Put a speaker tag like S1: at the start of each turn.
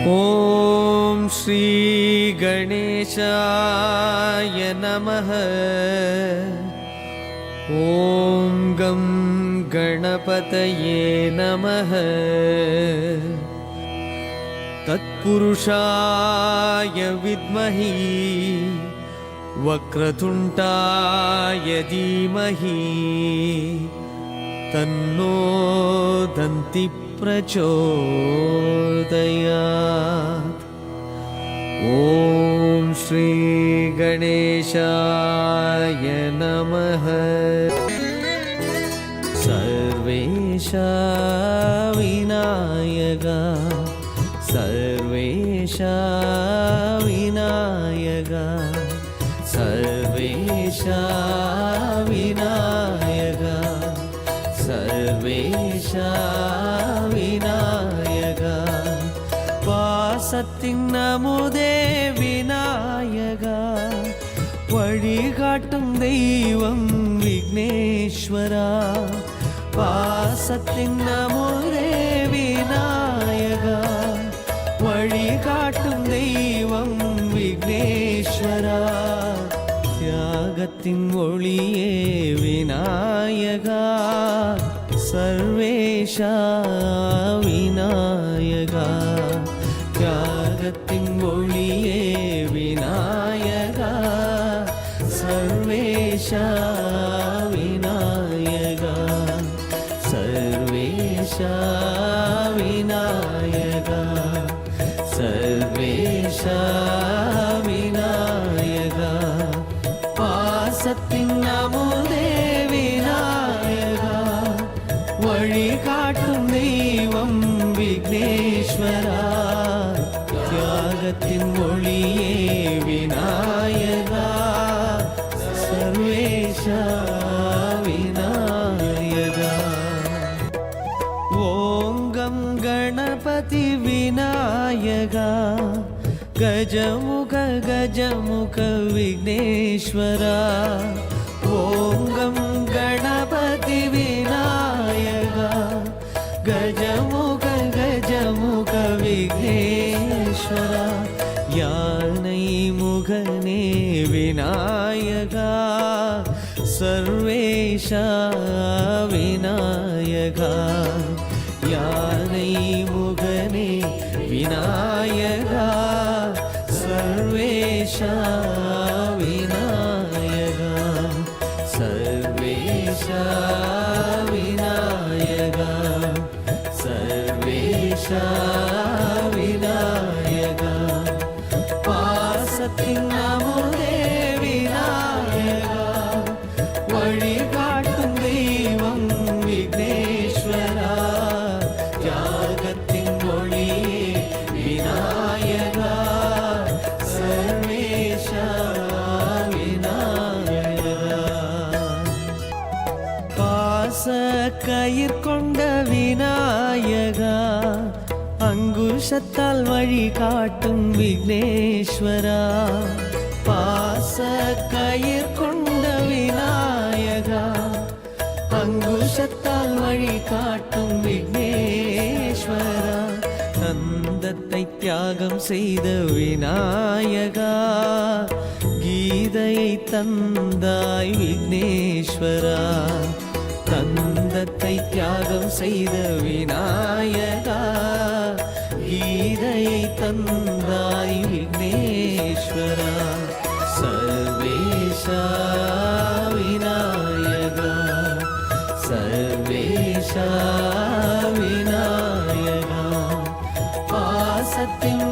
S1: ओम श्री गणेशाय नमः। ओम गं गणपतये नमः। तत्पुरुषाय विद्महे वक्रतुण्डाय धीमहि तन्नो दन्ति प्रचोदयात्। ओम श्री गणेशाय नमः। सर्वेशा विनायका सर्वेशा विनायका सर्वेशा विनायका सर्वेशा विनायका வாசத்தின் அமுதே விநாயகா வழிகாட்டும் தெய்வம் விக்னேஸ்வரா வாசத்தின் அமுதே விநாயகா வழிகாட்டும் தெய்வம் விக்னேஸ்வரா தியாகத்தின் ஒளியே விநாயகா सर्वेशा विनायका त्यागतिन मोळिये विनायका सर्वेशा विनायका सर्वेशा विनायका सर्वेशा विनायका पासतिन अमुदे வழிகாட்டும் தெய்வம் விக்னேஸ்வரா தியாகத்தின் மொழியே விநாயகா சர்வேஷா விநாயகா ஓங்கம் கணபதி விநாயகா கஜமுக கஜமுக விக்னேஸ்வரா ஓங்கம் கணபதி விநாயகா கஜமுக கஜமுக விக்னேஸ்வரா யானை முகனே விநாயகா சர்வேஷா விநாயகா யானை முகனே விநாயகா சர்வேஷா விநாயகா सर्वेशा विनायका सर्वेशा विनायका पासतिन अमुदे विनायका वழிகாட்டும் தெய்வம் விக்னேஸ்வரா தியாகத்தின் மொழியே விநாயகா सर्वेशा கயிர் கொண்ட விநாயகா அங்குஷத்தால் வழி காட்டும் விக்னேஸ்வரா பாச கயிர் கொண்ட விநாயகா அங்குஷத்தால் வழி காட்டும் விக்னேஸ்வரா நந்தத்தை தியாகம் செய்த விநாயகா கீதையை தந்தாய் விக்னேஸ்வரா தந்தத்தை தியாகம் செய்த விநாயகா கீதையை தந்தாய் விக்னேஸ்வரா சர்வேஷா விநாயகா சர்வேஷா விநாயகா பாசத்தின்